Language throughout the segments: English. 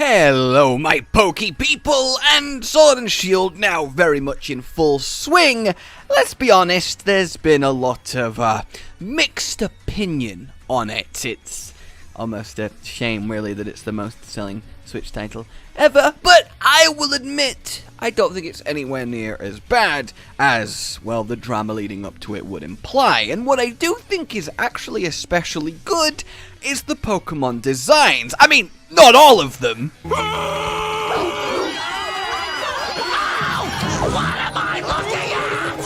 Hello my pokey people, and Sword and Shield now very much in full swing. Let's be honest, there's been a lot of mixed opinion on it. It's almost a shame really that it's the most selling Switch title ever, but I will admit I don't think it's anywhere near as bad as, well, the drama leading up to it would imply. And what I do think is actually especially good is the Pokemon designs. I mean, not all of them.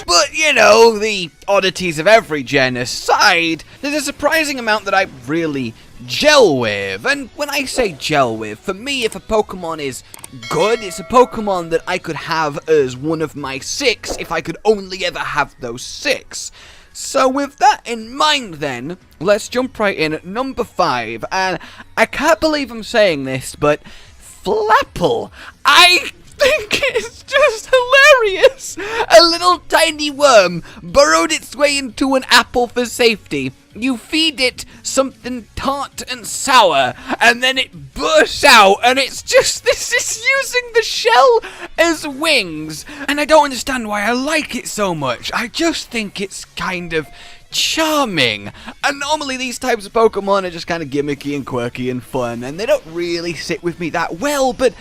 But, you know, the oddities of every gen aside, there's a surprising amount that I really gel with. And when I say gel with, for me, if a Pokemon is good, it's a Pokemon that I could have as one of my 6 if I could only ever have those 6. So with that in mind then, let's jump right in at number 5, and I can't believe I'm saying this, but Flapple, I think it's just hilarious! A little tiny worm burrowed its way into an apple for safety. You feed it something tart and sour, and then it bursts out, and it's just, this is using the shell as wings. And I don't understand why I like it so much. I just think it's kind of charming. And normally these types of Pokemon are just kind of gimmicky and quirky and fun, and they don't really sit with me that well, but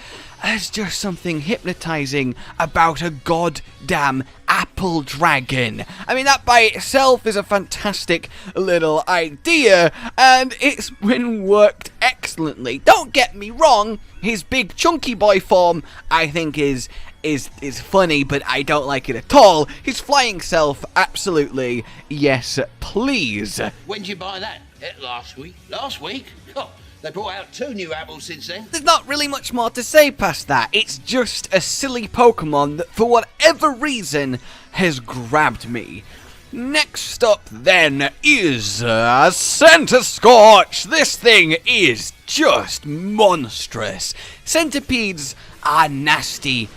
there's just something hypnotizing about a goddamn apple dragon. I mean, that by itself is a fantastic little idea, and it's been worked excellently. Don't get me wrong, his big chunky boy form I think is funny, but I don't like it at all. His flying self, absolutely, yes please. When did you buy that? Last week? Last week? Oh, they brought out 2 new apples since then. There's not really much more to say past that. It's just a silly Pokemon that, for whatever reason, has grabbed me. Next up, then, is Scorch. This thing is just monstrous. Centipedes are nasty,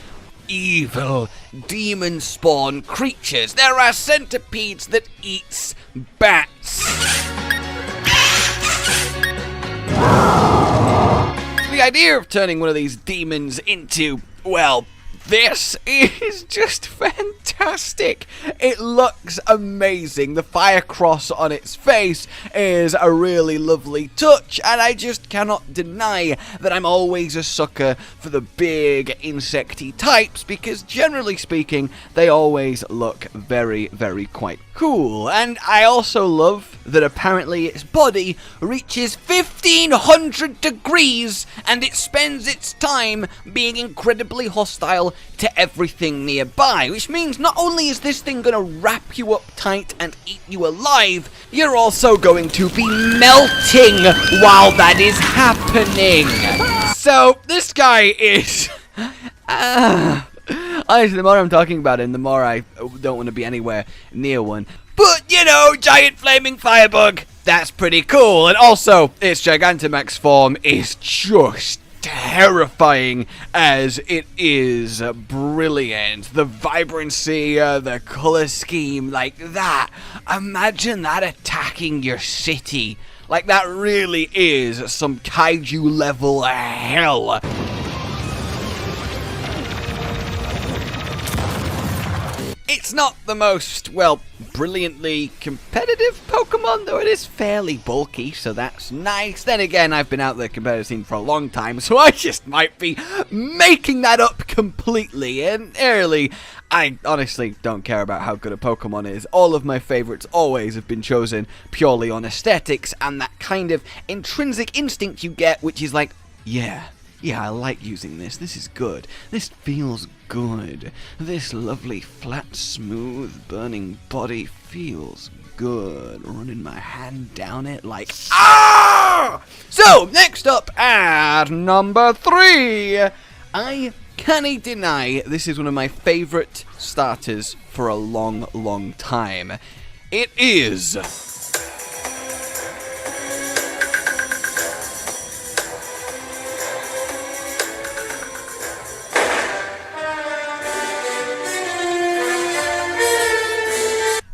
evil, demon spawn creatures. There are centipedes that eats bats. The idea of turning one of these demons into, well, this is just fantastic. It looks amazing. The fire cross on its face is a really lovely touch, and I just cannot deny that I'm always a sucker for the big insecty types, because generally speaking, they always look very, very quite cool. And I also love that apparently its body reaches 1500 degrees, and it spends its time being incredibly hostile to everything nearby, which means not only is this thing gonna wrap you up tight and eat you alive, you're also going to be melting while that is happening. So this guy is honestly, the more I'm talking about him, the more I don't want to be anywhere near one. But, you know, giant flaming firebug, that's pretty cool. And also, its Gigantamax form is just terrifying as it is brilliant. The vibrancy, the color scheme, like that. Imagine that attacking your city. Like, that really is some kaiju level hell. It's not the most, well, brilliantly competitive Pokemon, though it is fairly bulky, so that's nice. Then again, I've been out the competitive scene for a long time, so I just might be making that up completely. And early, I honestly don't care about how good a Pokemon is. All of my favorites always have been chosen purely on aesthetics and that kind of intrinsic instinct you get, which is like, yeah, I like using this. This is good. This feels good. This lovely, flat, smooth, burning body feels good. Running my hand down it like, ah! So, next up at number 3, I can't deny this is one of my favorite starters for a long, long time. It is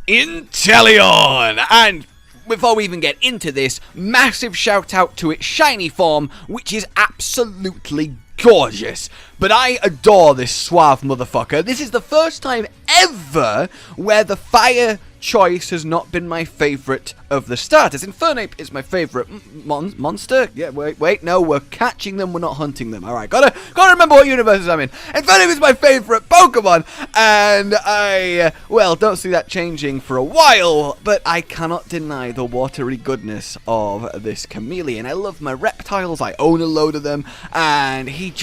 Inteleon, and before we even get into this, massive shout out to its shiny form, which is absolutely gorgeous. But I adore this suave motherfucker. This is the first time ever where the fire choice has not been my favourite of the starters. Infernape is my favourite monster. Yeah, wait, no, we're catching them, we're not hunting them. Alright, gotta remember what universes I'm in. Infernape is my favourite Pokemon, and I, well, don't see that changing for a while, but I cannot deny the watery goodness of this chameleon. I love my reptiles, I own a load of them, and he's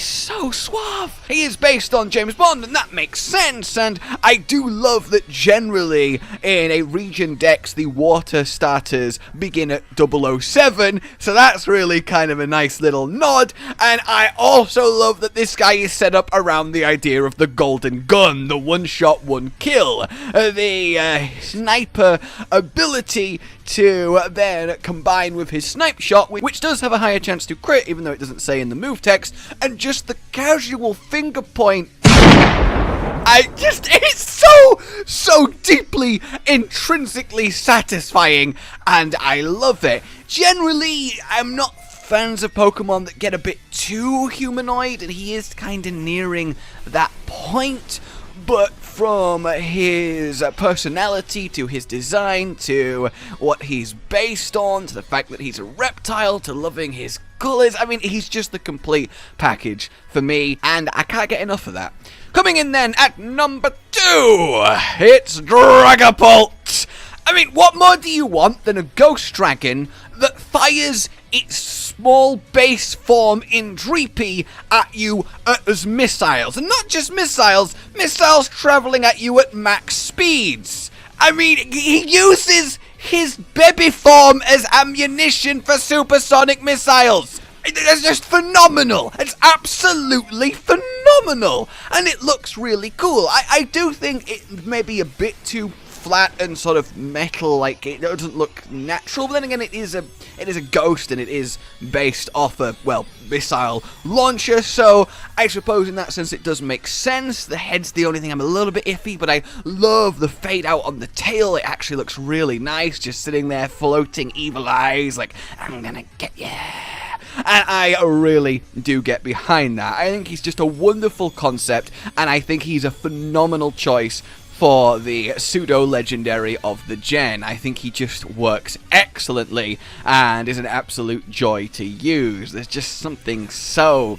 so suave. He is based on James Bond, and that makes sense, and I do love that generally in a region dex, the water starters begin at 007, so that's really kind of a nice little nod. And I also love that this guy is set up around the idea of the golden gun, the one shot, one kill, the sniper ability to then combine with his snipe shot, which does have a higher chance to crit, even though it doesn't say in the move text, and just the casual finger point. It's so deeply, intrinsically satisfying, and I love it. Generally, I'm not fans of Pokemon that get a bit too humanoid, and he is kind of nearing that point, but from his personality to his design to what he's based on to the fact that he's a reptile to loving his colours, I mean, he's just the complete package for me, and I can't get enough of that. Coming in then at number 2, it's Dragapult. I mean, what more do you want than a ghost dragon that fires its small base form in Dreepy at you as missiles? And not just missiles traveling at you at max speeds. I mean, he uses his baby form as ammunition for supersonic missiles. It's just phenomenal. It's absolutely phenomenal. And it looks really cool. I do think it may be a bit too flat and sort of metal, like it doesn't look natural, but then again it is a ghost and it is based off a, well, missile launcher, so I suppose in that sense it does make sense. The head's the only thing I'm a little bit iffy, but I love the fade out on the tail. It actually looks really nice, just sitting there floating evil eyes like, I'm gonna get you. And I really do get behind that. I think he's just a wonderful concept, and I think he's a phenomenal choice for the pseudo-legendary of the gen. I think he just works excellently and is an absolute joy to use. There's just something so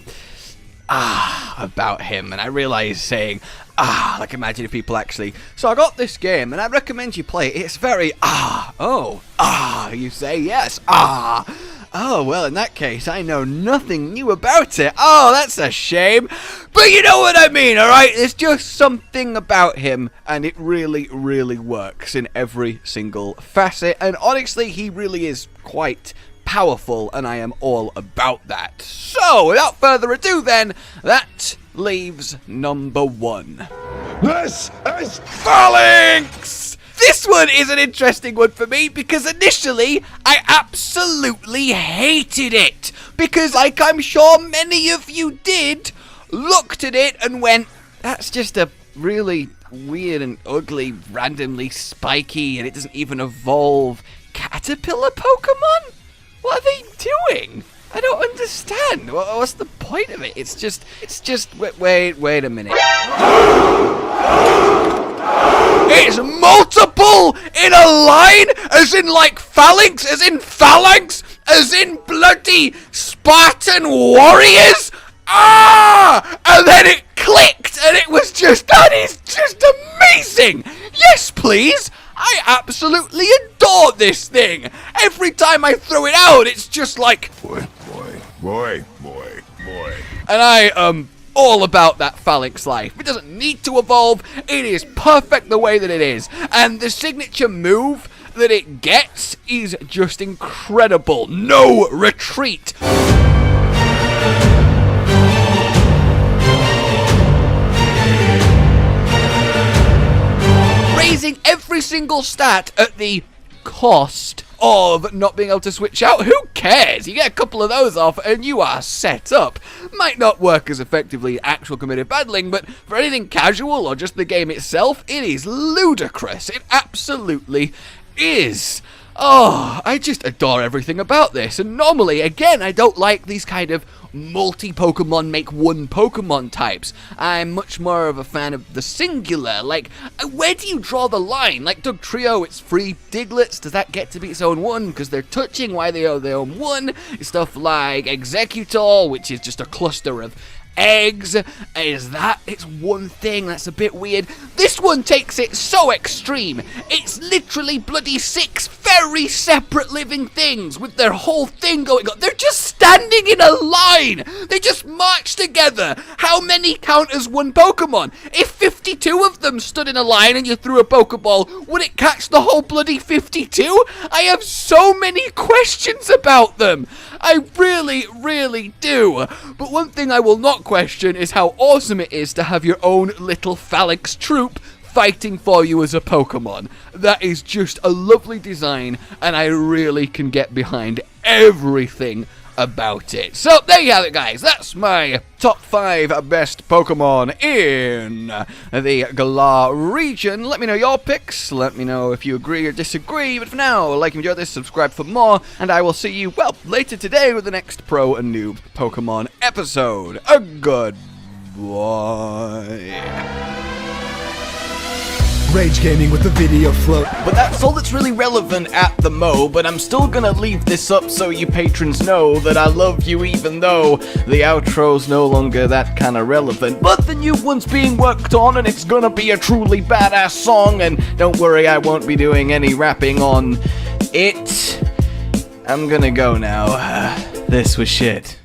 about him, and I realize saying like, imagine if people actually, so I got this game and I recommend you play it. It's very you say yes, oh, well, in that case, I know nothing new about it. Oh, that's a shame. But you know what I mean, alright? There's just something about him, and it really, really works in every single facet. And honestly, he really is quite powerful, and I am all about that. So, without further ado then, that leaves number 1. This is Falinks! This one is an interesting one for me because initially I absolutely hated it. Because like I'm sure many of you did, looked at it and went, that's just a really weird and ugly, randomly spiky, and it doesn't even evolve caterpillar Pokemon? What are they doing? I don't understand. What's the point of it? It's just, wait a minute. It's multiple in a line, as in like phalanx, as in phalanx, as in bloody Spartan warriors. And then it clicked, and it was just, that is just amazing. Yes, please. I absolutely adore this thing. Every time I throw it out, it's just like, boy. And I am all about that Falinks life. It doesn't need to evolve. It is perfect the way that it is. And the signature move that it gets is just incredible. No retreat. Raising every single stat at the cost of not being able to switch out. Who cares? You get a couple of those off and you are set up. Might not work as effectively in actual committed battling, but for anything casual or just the game itself, it is ludicrous. It absolutely is. Oh, I just adore everything about this. And normally, again, I don't like these kind of multi-Pokemon make one Pokemon types. I'm much more of a fan of the singular. Like, where do you draw the line? Like Doug Trio, it's 3 Diglets. Does that get to be its own one? Because they're touching, why they are their own one? Stuff like Executor, which is just a cluster of eggs. Is that it's one thing? That's a bit weird. This one takes it so extreme. It's literally bloody 6 very separate living things with their whole thing going on. They're just standing in a line. They just march together. How many count as one Pokemon? If 52 of them stood in a line and you threw a Pokeball, would it catch the whole bloody 52? I have so many questions about them. I really do. But one thing I will not question is how awesome it is to have your own little Falinks troop fighting for you as a Pokemon. That is just a lovely design, and I really can get behind everything about it. So there you have it, guys. That's my top 5 best Pokemon in the Galar region. Let me know your picks. Let me know if you agree or disagree. But for now, like and enjoy this, subscribe for more, and I will see you, well, later today with the next Pro and Noob Pokemon episode. A good boy. Rage Gaming with the video float. But that's all that's really relevant at the mo, but I'm still gonna leave this up so you patrons know that I love you even though the outro's no longer that kind of relevant. But the new one's being worked on and it's gonna be a truly badass song, and don't worry, I won't be doing any rapping on it. I'm gonna go now. This was shit.